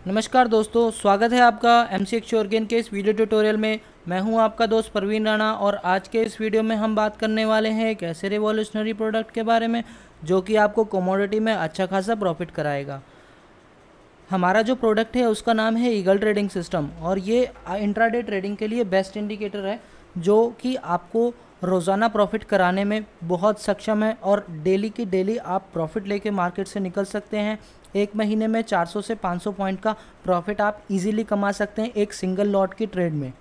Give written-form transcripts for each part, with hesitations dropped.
नमस्कार दोस्तों, स्वागत है आपका एमसीएक्स श्योरगेन के इस वीडियो ट्यूटोरियल में। मैं हूं आपका दोस्त परवीन राणा और आज के इस वीडियो में हम बात करने वाले हैं एक ऐसे रिवॉल्यूशनरी प्रोडक्ट के बारे में जो कि आपको कमोडिटी में अच्छा खासा प्रॉफिट कराएगा। हमारा जो प्रोडक्ट है उसका नाम है ईगल ट्रेडिंग सिस्टम और ये इंट्राडे ट्रेडिंग के लिए बेस्ट इंडिकेटर है जो कि आपको रोज़ाना प्रॉफिट कराने में बहुत सक्षम है और डेली की डेली आप प्रॉफिट लेके मार्केट से निकल सकते हैं। एक महीने में 400 से 500 पॉइंट का प्रॉफिट आप इजीली कमा सकते हैं एक सिंगल लॉट की ट्रेड में।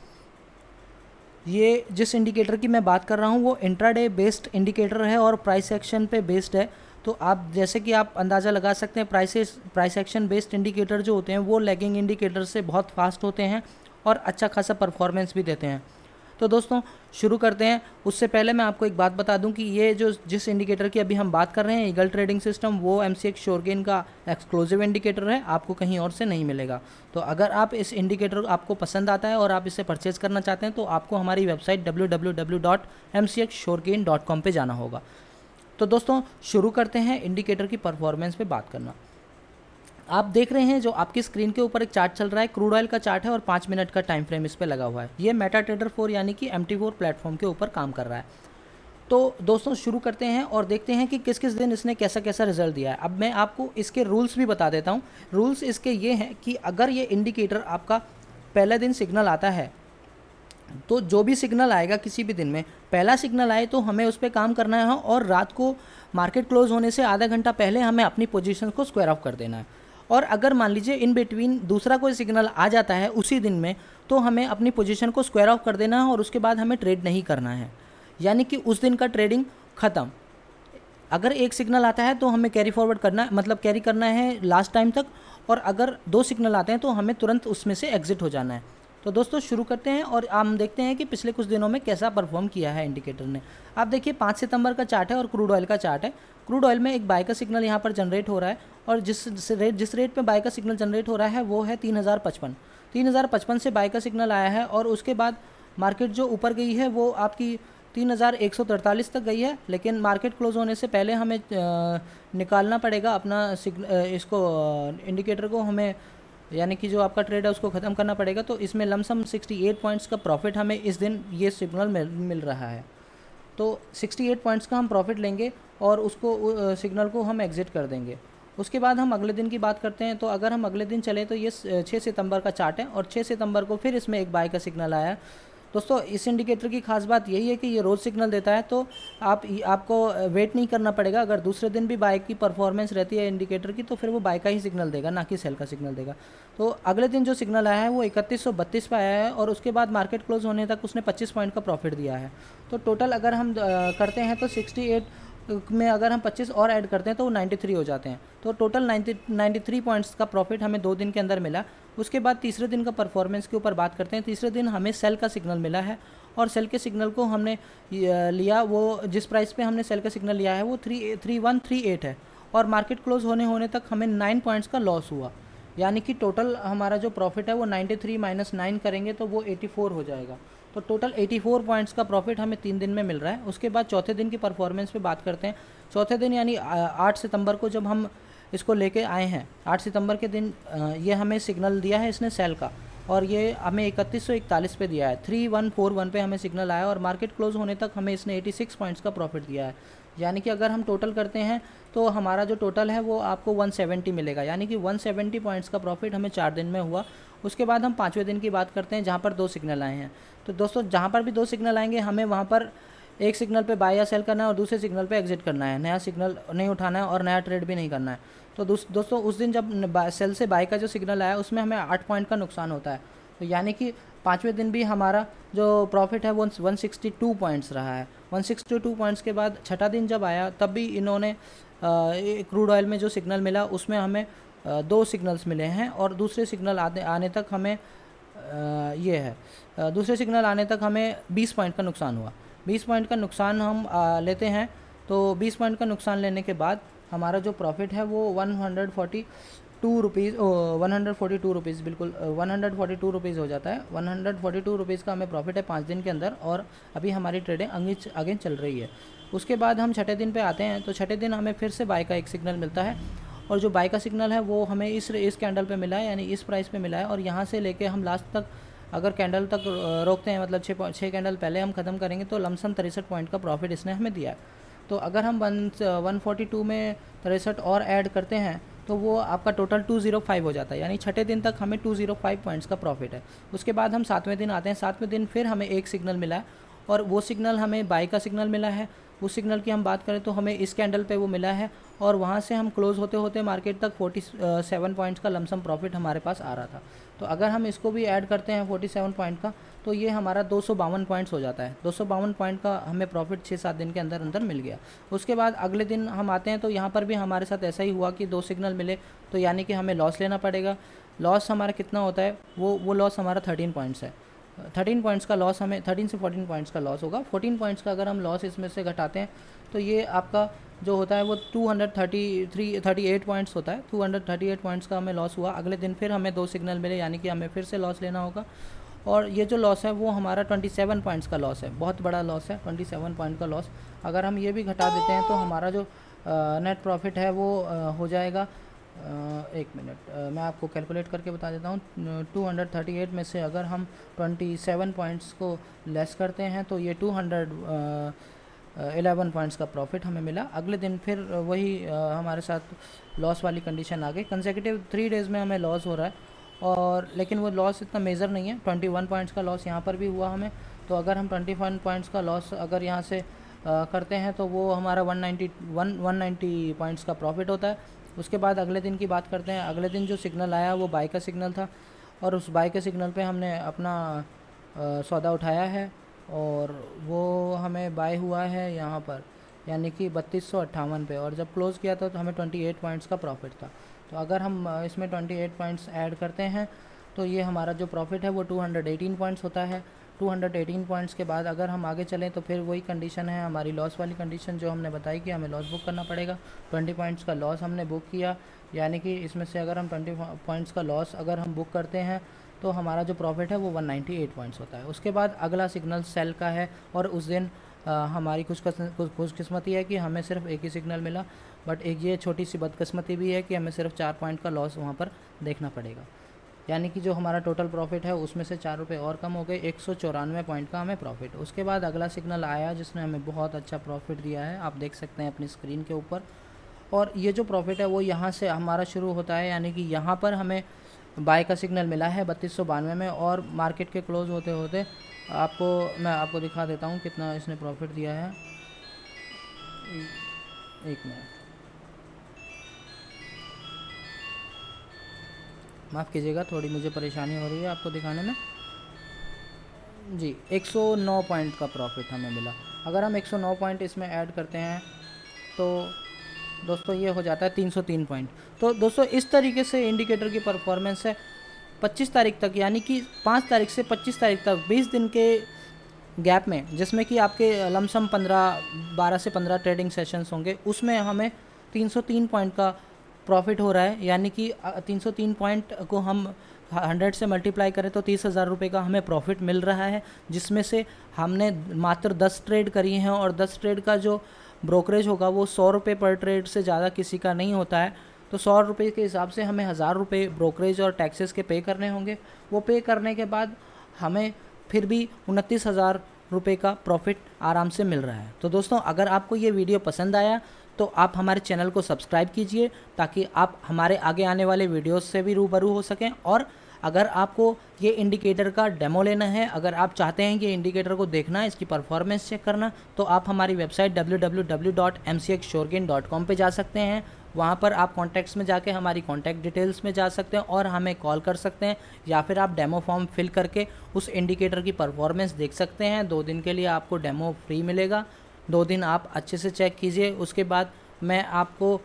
ये जिस इंडिकेटर की मैं बात कर रहा हूँ वो इंट्राडे बेस्ड इंडिकेटर है और प्राइस एक्शन पे बेस्ड है। तो आप जैसे कि आप अंदाज़ा लगा सकते हैं प्राइस एक्शन बेस्ड इंडिकेटर जो होते हैं वो लैगिंग इंडिकेटर से बहुत फास्ट होते हैं और अच्छा खासा परफॉर्मेंस भी देते हैं। तो दोस्तों शुरू करते हैं। उससे पहले मैं आपको एक बात बता दूं कि ये जिस इंडिकेटर की अभी हम बात कर रहे हैं ईगल ट्रेडिंग सिस्टम, वो एमसीएक्स श्योरगेन का एक्सक्लूसिव इंडिकेटर है, आपको कहीं और से नहीं मिलेगा। तो अगर आप इस इंडिकेटर आपको पसंद आता है और आप इसे परचेज़ करना चाहते हैं तो आपको हमारी वेबसाइट www.mcxsuregain.com पे जाना होगा। तो दोस्तों शुरू करते हैं इंडिकेटर की परफॉर्मेंस पे बात करना। आप देख रहे हैं जो आपकी स्क्रीन के ऊपर एक चार्ट चल रहा है, क्रूड ऑयल का चार्ट है और 5 मिनट का टाइम फ्रेम इस पे लगा हुआ है। ये मेटाट्रेडर 4 यानी कि MT4 प्लेटफॉर्म के ऊपर काम कर रहा है। तो दोस्तों शुरू करते हैं और देखते हैं कि किस किस दिन इसने कैसा कैसा रिजल्ट दिया है। अब मैं आपको इसके रूल्स भी बता देता हूँ। रूल्स इसके ये हैं कि अगर ये इंडिकेटर आपका पहले दिन सिग्नल आता है तो जो भी सिग्नल आएगा किसी भी दिन में, पहला सिग्नल आए तो हमें उस पर काम करना है और रात को मार्केट क्लोज होने से आधा घंटा पहले हमें अपनी पोजीशन को स्क्वायर ऑफ कर देना है। और अगर मान लीजिए इन बिटवीन दूसरा कोई सिग्नल आ जाता है उसी दिन में तो हमें अपनी पोजीशन को स्क्वायर ऑफ कर देना है और उसके बाद हमें ट्रेड नहीं करना है, यानी कि उस दिन का ट्रेडिंग ख़त्म। अगर एक सिग्नल आता है तो हमें कैरी फॉरवर्ड करना, मतलब कैरी करना है लास्ट टाइम तक, और अगर 2 सिग्नल आते हैं तो हमें तुरंत उसमें से एग्जिट हो जाना है। तो दोस्तों शुरू करते हैं और हम देखते हैं कि पिछले कुछ दिनों में कैसा परफॉर्म किया है इंडिकेटर ने। आप देखिए 5 सितंबर का चार्ट है और क्रूड ऑयल का चार्ट है। क्रूड ऑयल में एक बाय का सिग्नल यहाँ पर जनरेट हो रहा है और जिस रेट पे बाय का सिग्नल जनरेट हो रहा है वो है 3055 से बाय का सिग्नल आया है और उसके बाद मार्केट जो ऊपर गई है वो आपकी 3143 तक गई है। लेकिन मार्केट क्लोज होने से पहले हमें निकालना पड़ेगा अपना इसको इंडिकेटर को, हमें यानी कि जो आपका ट्रेड है उसको ख़त्म करना पड़ेगा। तो इसमें लमसम 68 पॉइंट्स का प्रॉफिट हमें इस दिन ये सिग्नल मिल रहा है। तो 68 पॉइंट्स का हम प्रॉफिट लेंगे और उसको सिग्नल को हम एग्जिट कर देंगे। उसके बाद हम अगले दिन की बात करते हैं। तो अगर हम अगले दिन चले तो ये 6 सितंबर का चार्ट है और 6 सितंबर को फिर इसमें एक बाय का सिग्नल आया है। दोस्तों इस इंडिकेटर की खास बात यही है कि ये रोज़ सिग्नल देता है, तो आपको वेट नहीं करना पड़ेगा। अगर दूसरे दिन भी बाय की परफॉर्मेंस रहती है इंडिकेटर की तो फिर वो बाय का ही सिग्नल देगा, ना कि सेल का सिग्नल देगा। तो अगले दिन जो सिग्नल आया है वो 3132 पे आया है और उसके बाद मार्केट क्लोज होने तक उसने 25 पॉइंट का प्रॉफिट दिया है। तो टोटल अगर हम करते हैं तो 68 में अगर हम 25 और ऐड करते हैं तो वो 93 हो जाते हैं। तो टोटल 93 पॉइंट्स का प्रॉफिट हमें 2 दिन के अंदर मिला। उसके बाद तीसरे दिन का परफॉर्मेंस के ऊपर बात करते हैं। तीसरे दिन हमें सेल का सिग्नल मिला है और सेल के सिग्नल को हमने लिया, वो जिस प्राइस पे हमने सेल का सिग्नल लिया है वो 3138 है और मार्केट क्लोज होने तक हमें 9 पॉइंट्स का लॉस हुआ। यानी कि टोटल हमारा जो प्रॉफिट है वो 93 माइनस 9 करेंगे तो वो 84 हो जाएगा। तो टोटल 84 पॉइंट्स का प्रॉफिट हमें 3 दिन में मिल रहा है। उसके बाद चौथे दिन की परफॉर्मेंस पे बात करते हैं। चौथे दिन यानी 8 सितंबर को जब हम इसको लेके आए हैं, 8 सितंबर के दिन ये हमें सिग्नल दिया है इसने सेल का और ये हमें 3141 पे दिया है। 3141 पे हमें सिग्नल आया और मार्केट क्लोज होने तक हमें इसने 86 पॉइंट्स का प्रॉफिट दिया है। यानी कि अगर हम टोटल करते हैं तो हमारा जो टोटल है वो आपको 170 मिलेगा, यानी कि 170 पॉइंट्स का प्रॉफिट हमें 4 दिन में हुआ। उसके बाद हम 5वें दिन की बात करते हैं जहाँ पर 2 सिग्नल आए हैं। तो दोस्तों जहाँ पर भी 2 सिग्नल आएंगे हमें वहाँ पर एक सिग्नल पे बाय या सेल करना है और दूसरे सिग्नल पे एग्जिट करना है, नया सिग्नल नहीं उठाना है और नया ट्रेड भी नहीं करना है। तो दोस्तों उस दिन जब सेल से बाय का जो सिग्नल आया उसमें हमें 8 पॉइंट का नुकसान होता है। तो यानी कि 5वें दिन भी हमारा जो प्रॉफिट है वो 162 पॉइंट्स रहा है। 162 पॉइंट्स के बाद छठा दिन जब आया तब भी इन्होंने क्रूड ऑयल में जो सिग्नल मिला उसमें हमें 2 सिग्नल्स मिले हैं और दूसरे सिग्नल आने तक हमें दूसरे सिग्नल आने तक हमें 20 पॉइंट का नुकसान हुआ। 20 पॉइंट का नुकसान हम लेते हैं। तो 20 पॉइंट का नुकसान लेने के बाद हमारा जो प्रॉफिट है वो 142 रुपीज़, बिल्कुल 142 रुपीज़ हो जाता है। 142 रुपीज़ का हमें प्रॉफिट है 5 दिन के अंदर और अभी हमारी ट्रेडिंग आगे चल रही है। उसके बाद हम छठे दिन पे आते हैं। तो छठे दिन हमें फिर से बाय का एक सिग्नल मिलता है और जो बाय का सिग्नल है वो हमें इस कैंडल पे मिला है, यानी इस प्राइस पे मिला है। और यहाँ से लेके हम लास्ट तक अगर कैंडल तक रोकते हैं, मतलब 6 कैंडल पहले हम ख़त्म करेंगे, तो लमसम 63 पॉइंट का प्रॉफिट इसने हमें दिया है। तो अगर हम 142 में 63 और ऐड करते हैं तो वो आपका टोटल 205 हो जाता है, यानी छठे दिन तक हमें 205 पॉइंट्स का प्रॉफिट है। उसके बाद हम 7वें दिन आते हैं, 7वें दिन फिर हमें एक सिग्नल मिला है, और वो सिग्नल हमें बाय का सिग्नल मिला है। उस सिग्नल की हम बात करें तो हमें इस कैंडल पे वो मिला है, और वहाँ से हम क्लोज़ होते होते मार्केट तक 47 पॉइंट्स का लमसम प्रॉफिट हमारे पास आ रहा था। तो अगर हम इसको भी ऐड करते हैं 47 पॉइंट का, तो ये हमारा 252 पॉइंट्स हो जाता है। 252 पॉइंट का हमें प्रॉफिट 6-7 दिन के अंदर अंदर मिल गया। उसके बाद अगले दिन हम आते हैं तो यहाँ पर भी हमारे साथ ऐसा ही हुआ कि 2 सिग्नल मिले, तो यानी कि हमें लॉस लेना पड़ेगा। लॉस हमारा कितना होता है, वो लॉस हमारा 13 पॉइंट्स है। 13 पॉइंट्स का लॉस हमें 13 से 14 पॉइंट्स का लॉस होगा। 14 पॉइंट्स का अगर हम लॉस इसमें से घटाते हैं तो ये आपका जो होता है वो 238 पॉइंट्स होता है। 238 पॉइंट्स का हमें लॉस हुआ। अगले दिन फिर हमें 2 सिग्नल मिले, यानी कि हमें फिर से लॉस लेना होगा, और ये जो लॉस है वो हमारा 27 पॉइंट्स का लॉस है। बहुत बड़ा लॉस है 27 पॉइंट का लॉस। अगर हम ये भी घटा देते हैं तो हमारा जो नेट प्रॉफिट है वो हो जाएगा, एक मिनट मैं आपको कैलकुलेट करके बता देता हूँ। 238 में से अगर हम 27 पॉइंट्स को लेस करते हैं तो ये 211 पॉइंट्स का प्रॉफिट हमें मिला। अगले दिन फिर वही हमारे साथ लॉस वाली कंडीशन आ गई। कंसेक्यूटिव 3 डेज़ में हमें लॉस हो रहा है, और लेकिन वो लॉस इतना मेजर नहीं है। 21 पॉइंट्स का लॉस यहाँ पर भी हुआ हमें। तो अगर हम 21 पॉइंट्स का लॉस अगर यहाँ से करते हैं तो वो हमारा 190 पॉइंट्स का प्रॉफिट होता है। उसके बाद अगले दिन की बात करते हैं। अगले दिन जो सिग्नल आया वो बाय का सिग्नल था, और उस बाय के सिग्नल पे हमने अपना सौदा उठाया है, और वो हमें बाय हुआ है यहाँ पर, यानी कि 3258 पे, और जब क्लोज़ किया था तो हमें 28 पॉइंट्स का प्रॉफिट था। तो अगर हम इसमें 28 पॉइंट्स ऐड करते हैं तो ये हमारा जो प्रॉफिट है वो 218 पॉइंट्स होता है। 218 पॉइंट्स के बाद अगर हम आगे चलें तो फिर वही कंडीशन है हमारी लॉस वाली कंडीशन जो हमने बताई कि हमें लॉस बुक करना पड़ेगा। 20 पॉइंट्स का लॉस हमने बुक किया, यानी कि इसमें से अगर हम 20 पॉइंट्स का लॉस अगर हम बुक करते हैं तो हमारा जो प्रॉफिट है वो 198 पॉइंट्स होता है। उसके बाद अगला सिग्नल सेल का है, और उस दिन हमारी खुशकिस्मती है कि हमें सिर्फ एक ही सिग्नल मिला, बट एक ये छोटी सी बदकिस्मती भी है कि हमें सिर्फ 4 पॉइंट का लॉस वहाँ पर देखना पड़ेगा, यानी कि जो हमारा टोटल प्रॉफिट है उसमें से 4 रुपये और कम हो गए। 194 पॉइंट का हमें प्रॉफिट। उसके बाद अगला सिग्नल आया जिसने हमें बहुत अच्छा प्रॉफिट दिया है, आप देख सकते हैं अपनी स्क्रीन के ऊपर। और ये जो प्रॉफिट है वो यहाँ से हमारा शुरू होता है, यानी कि यहाँ पर हमें बाय का सिग्नल मिला है 3292 में, और मार्केट के क्लोज़ होते होते मैं आपको दिखा देता हूँ कितना इसने प्रॉफिट दिया है। एक मिनट, माफ़ कीजिएगा, थोड़ी मुझे परेशानी हो रही है आपको दिखाने में। जी 109 पॉइंट का प्रॉफिट हमें मिला। अगर हम 109 पॉइंट इसमें ऐड करते हैं तो दोस्तों ये हो जाता है 303 पॉइंट। तो दोस्तों इस तरीके से इंडिकेटर की परफॉर्मेंस है 25 तारीख तक, यानी कि 5 तारीख से 25 तारीख तक 20 दिन के गैप में, जिसमें कि आपके लमसम 12 से 15 ट्रेडिंग सेशंस होंगे, उसमें हमें 303 पॉइंट का प्रॉफिट हो रहा है। यानी कि 303 पॉइंट को हम 100 से मल्टीप्लाई करें तो 30,000 रुपये का हमें प्रॉफिट मिल रहा है, जिसमें से हमने मात्र 10 ट्रेड करी हैं, और 10 ट्रेड का जो ब्रोकरेज होगा वो 100 रुपये पर ट्रेड से ज़्यादा किसी का नहीं होता है। तो 100 रुपये के हिसाब से हमें 1000 रुपये ब्रोकरेज और टैक्सेस के पे करने होंगे। वो पे करने के बाद हमें फिर भी 29,000 रुपये का प्रॉफिट आराम से मिल रहा है। तो दोस्तों अगर आपको ये वीडियो पसंद आया तो आप हमारे चैनल को सब्सक्राइब कीजिए, ताकि आप हमारे आगे आने वाले वीडियोस से भी रूबरू हो सकें। और अगर आपको ये इंडिकेटर का डेमो लेना है, अगर आप चाहते हैं कि इंडिकेटर को देखना, इसकी परफॉर्मेंस चेक करना, तो आप हमारी वेबसाइट www.mcxsuregain.com पे जा सकते हैं। वहाँ पर आप कॉन्टैक्ट्स में जाके हमारी कॉन्टैक्ट डिटेल्स में जा सकते हैं और हमें कॉल कर सकते हैं, या फिर आप डेमो फॉर्म फिल करके उस इंडिकेटर की परफॉर्मेंस देख सकते हैं। 2 दिन के लिए आपको डेमो फ्री मिलेगा। 2 दिन आप अच्छे से चेक कीजिए। उसके बाद मैं आपको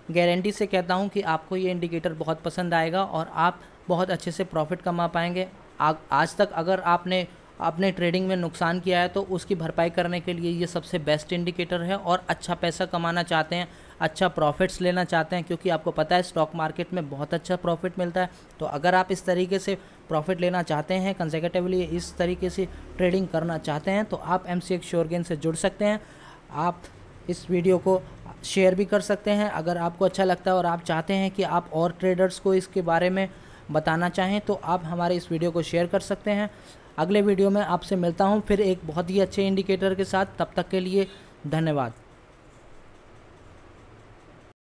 गारंटी से कहता हूँ कि आपको ये इंडिकेटर बहुत पसंद आएगा और आप बहुत अच्छे से प्रॉफिट कमा पाएंगे। आज तक अगर आपने अपने ट्रेडिंग में नुकसान किया है तो उसकी भरपाई करने के लिए ये सबसे बेस्ट इंडिकेटर है। और अच्छा पैसा कमाना चाहते हैं, अच्छा प्रॉफिट्स लेना चाहते हैं, क्योंकि आपको पता है स्टॉक मार्केट में बहुत अच्छा प्रॉफिट मिलता है। तो अगर आप इस तरीके से प्रॉफिट लेना चाहते हैं, कंसेक्यूटिवली इस तरीके से ट्रेडिंग करना चाहते हैं, तो आप MCX श्योरगेन से जुड़ सकते हैं। आप इस वीडियो को शेयर भी कर सकते हैं अगर आपको अच्छा लगता है और आप चाहते हैं कि आप और ट्रेडर्स को इसके बारे में बताना चाहें तो आप हमारे इस वीडियो को शेयर कर सकते हैं। अगले वीडियो में आपसे मिलता हूं फिर एक बहुत ही अच्छे इंडिकेटर के साथ। तब तक के लिए धन्यवाद।